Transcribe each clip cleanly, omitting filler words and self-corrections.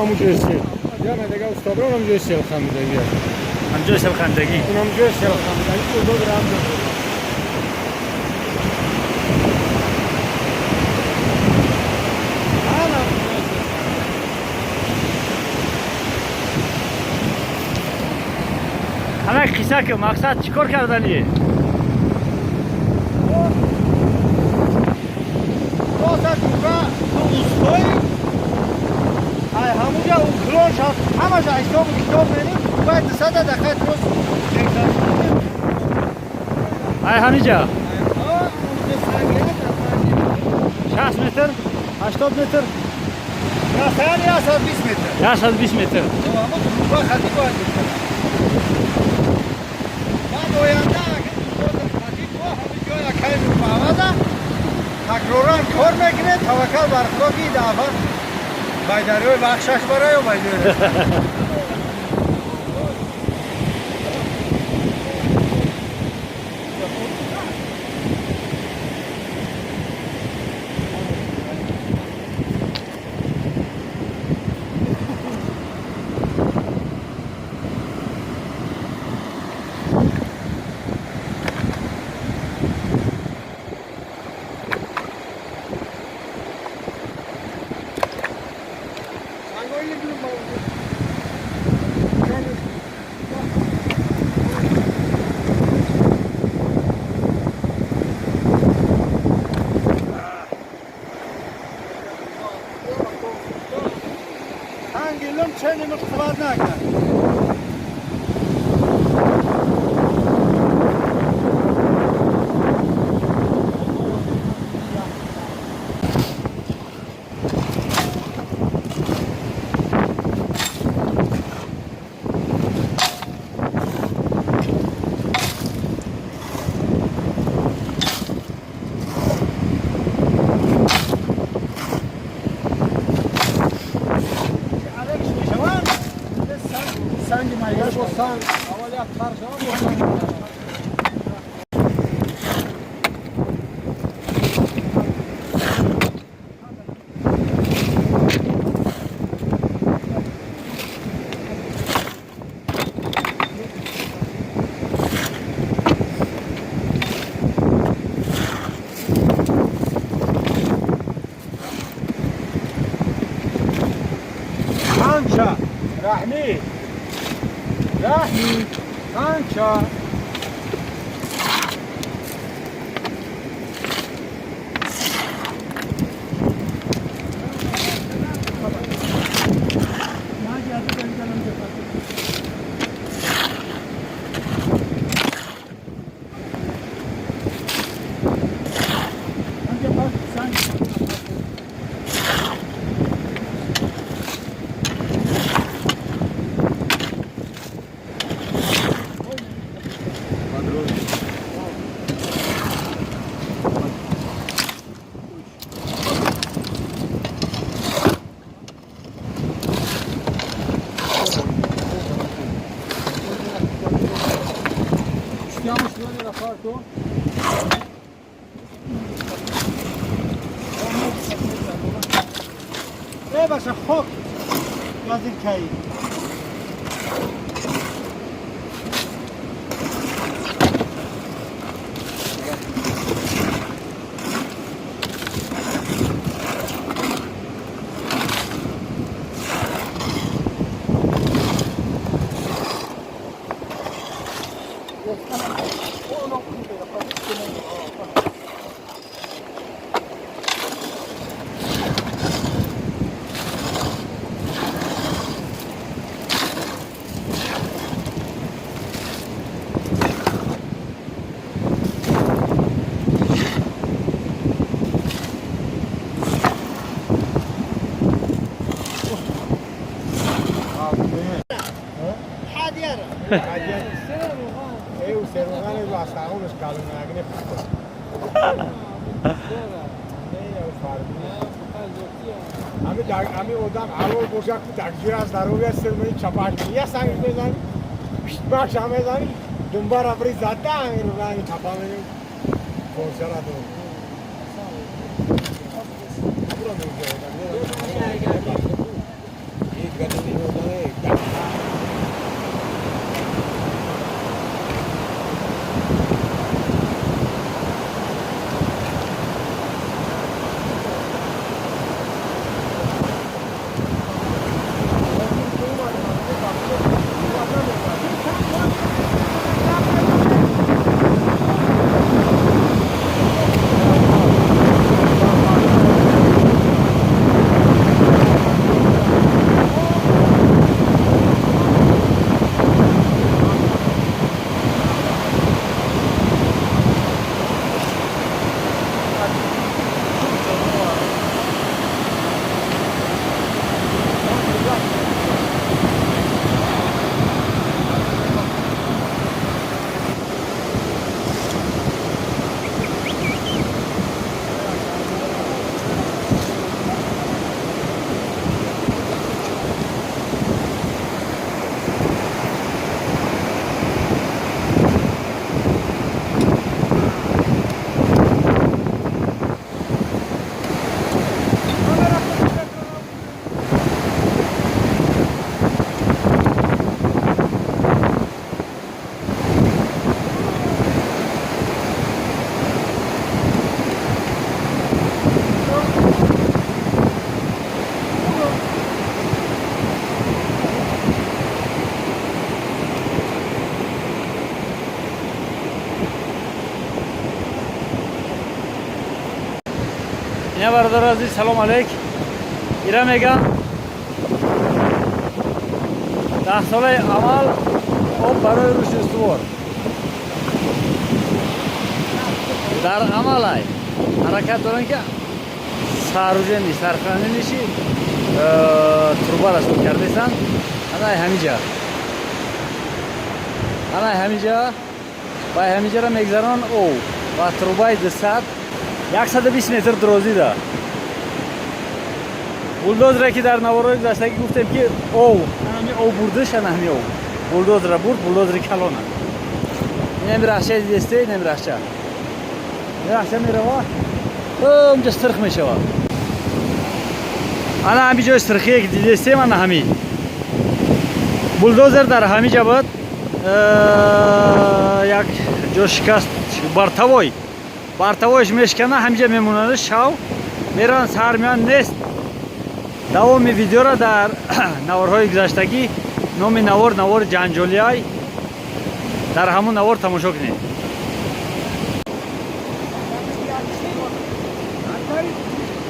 همونجا سیل یا من دیگه استابران همونجا سیل خندگی همونجا سیل خندگی اون همونجا سیل خندگی تو دو درام دو همه قصه که مقصد چیکار کردنیه؟ واسه کوکا اوستایی همونجا اون کلونش هست همه جا اشتاب و کتاب بینیم باید 200 دقیقه درست همینجا 60 متر 80 متر یا سیانی یا 120 متر یا 120 متر همون کوکا خطی باید بکنم من آینده اگه کوکا خطی تو همین جای اکایی رو معوضه تکرارا کار میکنه توکل بر خدا که این دفعه بایداروی بخشش برای و بایداروی چنین مقصود نکرد رحمی kanka باشه خوب یازین کهی Eu ser umano e lá está unos calos na agne puto. Ami odam alo boşak takciras daroya sirmeni çapaş ya sanki mezani pişmak şamezani dumbar abri zaten rugani çapameni konuşara do. اینا برادر عزیز سلام علیک. ایران میگم 10 ساله عمل آب برای روش استوار در عمل های حرکت دارن که ساروجه نیست سرخانه نیشی تروبا را سود کرده سن انای همیجا و همیجا را میگذارن او و تروبای 120 متر درازی ده. بولدوز را که در نوارای گذشتگی گفتیم که او بردش همین او بولدوز را برد، بولدوز را کلانه این همی رخشه دیسته، این همی رخشه میره اونجا سرخ میشه انا همی جای سرخیه که دیسته من همی بولدوزر در همی جا بود یک جو شکست بارتوایش میشکنه همینجا میمونه شاو میرن سر میان نیست. دوام ویدیو را در نوارهای گذشتگی نام نوار جنجالی های در همون نوار تماشا کنید.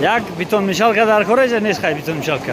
یک بیتون میشالکا در کارش نیست خیلی بیتون میشالکا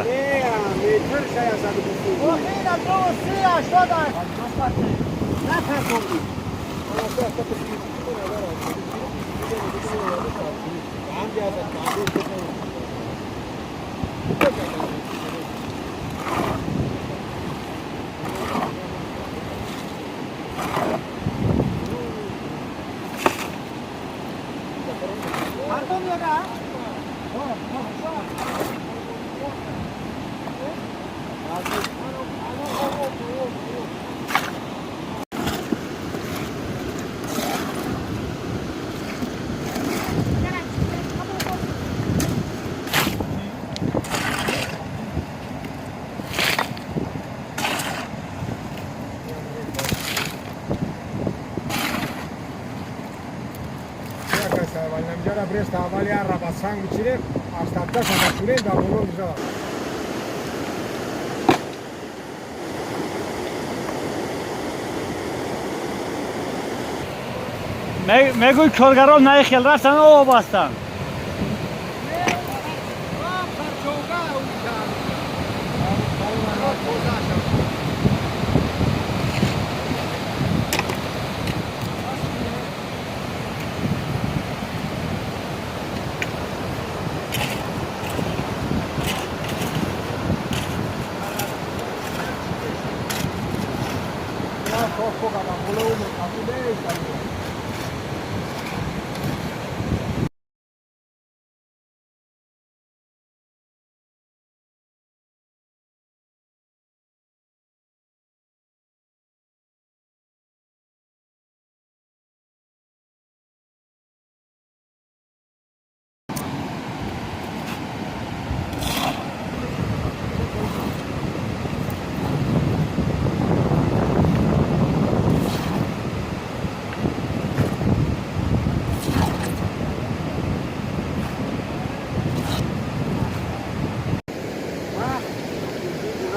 Namjara Bresta Avalia Rabatsang biçire Astatta Sanatçı'nın da bunu güzel. میگوی کارگران نه خیال رفتن آب هستن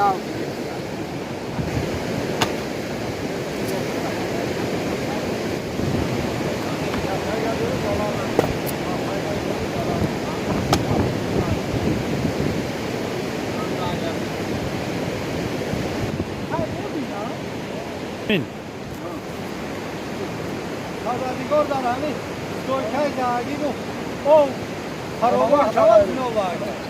Sağ ol. Min. خبرنگار در همین دوی که جاگی نو او خرابه شود نو باید